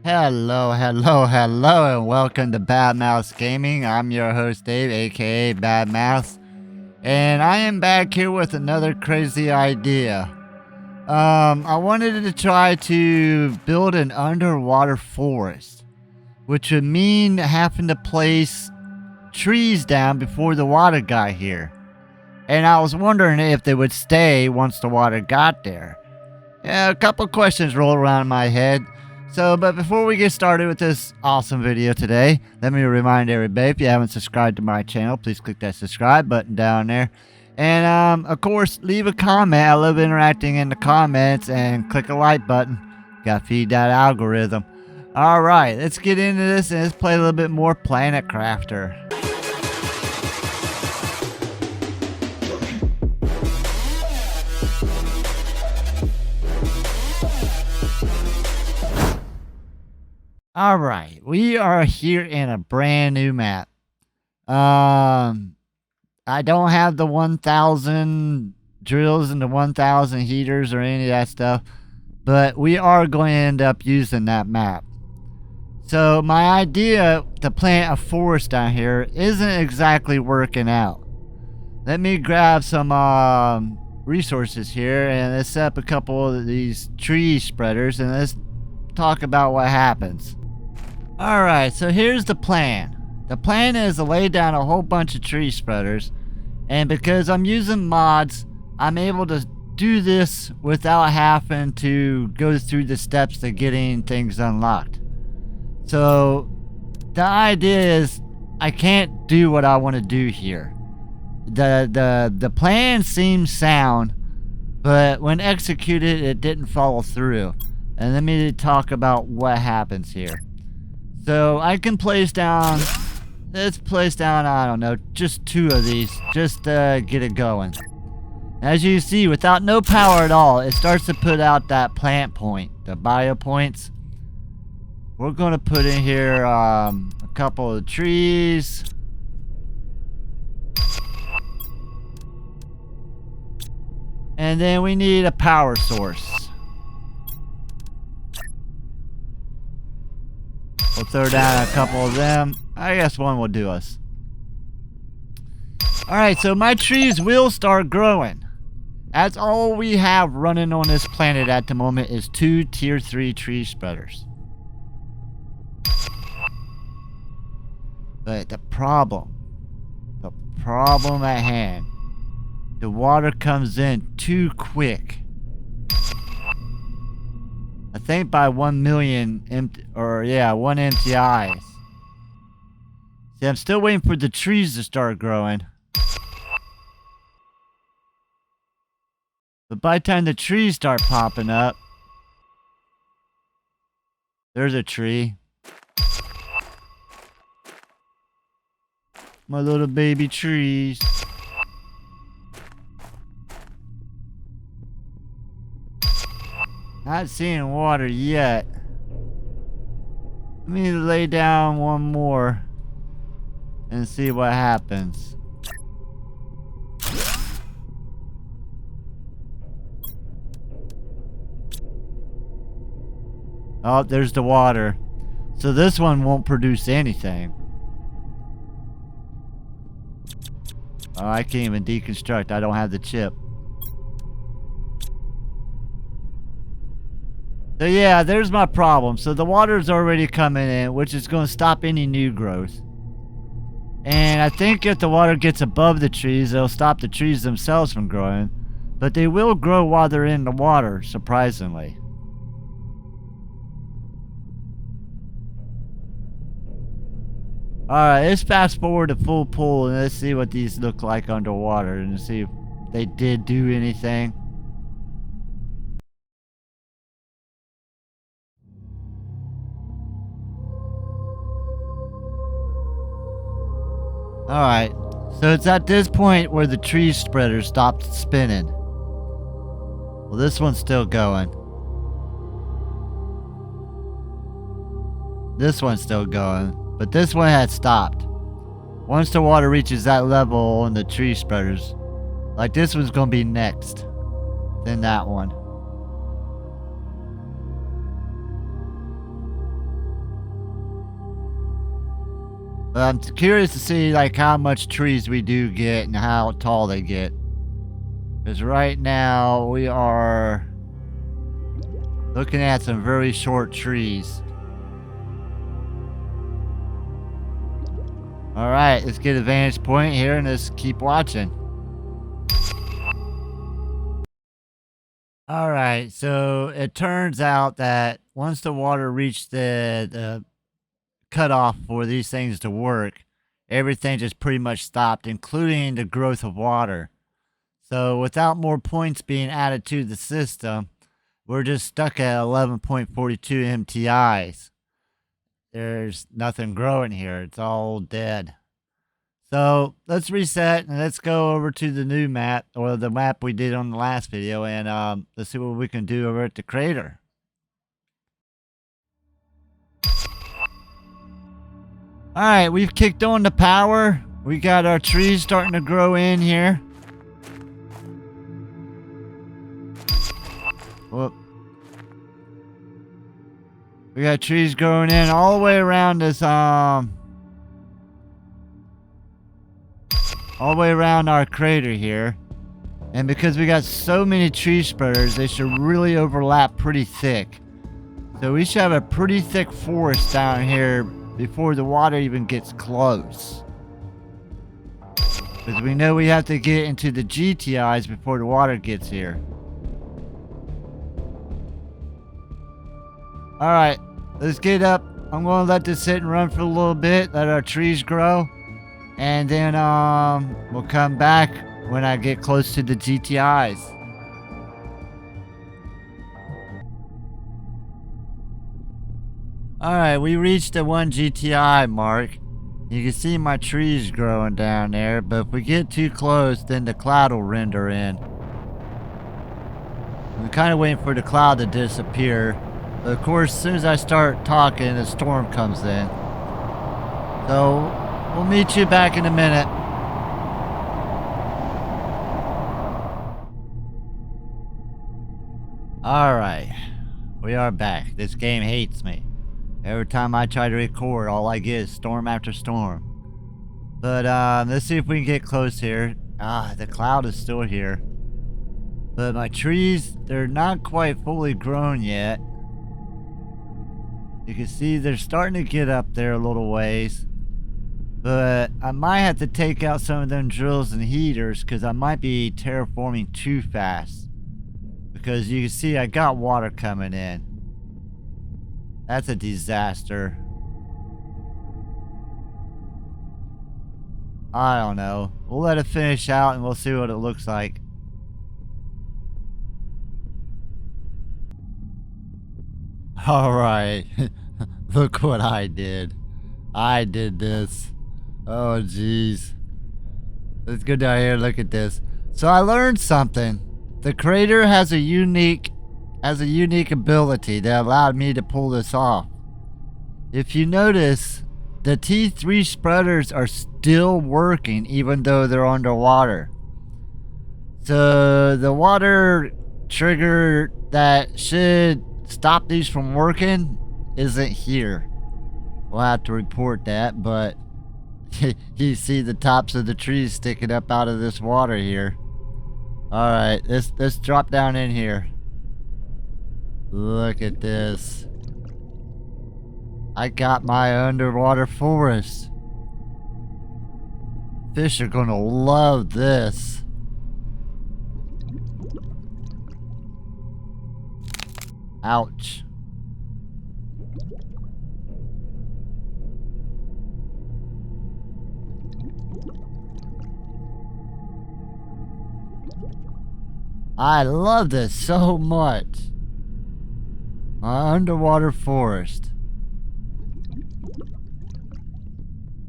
Hello, hello, hello, and welcome to Bad Mouse Gaming. I'm your host Dave, aka Bad Mouse, and I am back here with another crazy idea. I wanted to try to build an underwater forest, which would mean having to place trees down before the water got here. And I was wondering if they would stay once the water got there. Yeah, a couple questions roll around in my head. But before we get started with this awesome video today, let me remind everybody, if you haven't subscribed to my channel, please click that subscribe button down there. And, of course, leave a comment. I love interacting in the comments, and click a like button. Got to feed that algorithm. Alright, let's get into this and let's play a little bit more Planet Crafter. Alright, we are here in a brand new map. I don't have the 1,000 drills and the 1,000 heaters or any of that stuff, but we are going to end up using that map. So my idea to plant a forest down here isn't exactly working out. Let me grab some resources here and let's set up a couple of these tree spreaders and let's talk about what happens. Alright, so here's the plan. The plan is to lay down a whole bunch of tree spreaders, and because I'm using mods, I'm able to do this without having to go through the steps to getting things unlocked. So the idea is I can't do what I want to do here. The plan seems sound, but when executed it didn't follow through. And let me talk about what happens here. So I can place down, let's place down, I don't know, just 2 of these, just to get it going. As you see, without no power at all, it starts to put out that plant point, the bio points. We're going to put in here a couple of trees. And then we need a power source. We'll throw down a couple of them. I guess one will do us. Alright, so my trees will start growing. That's all we have running on this planet at the moment is 2 tier 3 tree spreaders. But the problem at hand, the water comes in too quick. I think by 1 million one empty eyes. See, I'm still waiting for the trees to start growing. But by the time the trees start popping up, there's a tree. My little baby trees. Not seeing water yet. Let me lay down one more and see what happens. Oh, there's the water. So this one won't produce anything. Oh, I can't even deconstruct. I don't have the chip. So yeah, there's my problem. So the water's already coming in, which is going to stop any new growth. And I think if the water gets above the trees, it'll stop the trees themselves from growing. But they will grow while they're in the water, surprisingly. Alright, let's fast forward to full pool and let's see what these look like underwater and see if they did do anything. Alright, so it's at this point where the tree spreader stopped spinning. Well, this one's still going. This one's still going, but this one had stopped. Once the water reaches that level on the tree spreaders, like this one's gonna be next, then that one. But I'm curious to see like how much trees we do get and how tall they get. Because right now we are looking at some very short trees. Alright, let's get a vantage point here and let's keep watching. Alright, so it turns out that once the water reached the cutoff for these things to work, everything just pretty much stopped, including the growth of water. So without more points being added to the system, we're just stuck at 11.42 MTIs. There's nothing growing here. It's all dead. So let's reset and let's go over to the new map, or the map we did on the last video, and let's see what we can do over at the crater. Alright, we've kicked on the power. We got our trees starting to grow in here. Whoop. We got trees growing in all the way around this, all the way around our crater here. And because we got so many tree spreaders, they should really overlap pretty thick. So we should have a pretty thick forest down here before the water even gets close. Because we know we have to get into the GTIs before the water gets here. Alright, let's get up. I'm going to let this sit and run for a little bit, let our trees grow. And then we'll come back when I get close to the GTIs. Alright, we reached the 1 GTI mark. You can see my trees growing down there, but if we get too close, then the cloud will render in. I'm kind of waiting for the cloud to disappear. But of course, as soon as I start talking, a storm comes in. So, we'll meet you back in a minute. Alright, we are back. This game hates me. Every time I try to record, all I get is storm after storm. But let's see if we can get close here. The cloud is still here. But my trees, they're not quite fully grown yet. You can see they're starting to get up there a little ways. But I might have to take out some of them drills and heaters because I might be terraforming too fast. Because you can see I got water coming in. That's a disaster. I don't know. We'll let it finish out and we'll see what it looks like. Alright. Look what I did. I did this. Oh jeez. Let's go down here and look at this. So I learned something. The crater has a unique ability that allowed me to pull this off. If you notice, the T3 spreaders are still working even though they're underwater. So the water trigger that should stop these from working isn't here. We'll have to report that, but you see the tops of the trees sticking up out of this water here. Alright, let's drop down in here. Look at this. I got my underwater forest. Fish are gonna love this. Ouch. I love this so much. My underwater forest.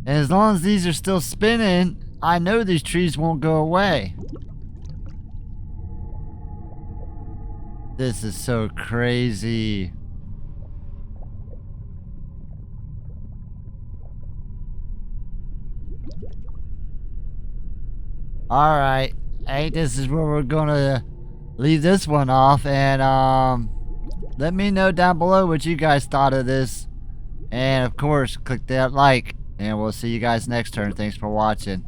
And as long as these are still spinning, I know these trees won't go away. This is so crazy. Alright. Hey, this is where we're gonna leave this one off, and let me know down below what you guys thought of this. And of course, click that like And we'll see you guys next turn. Thanks for watching.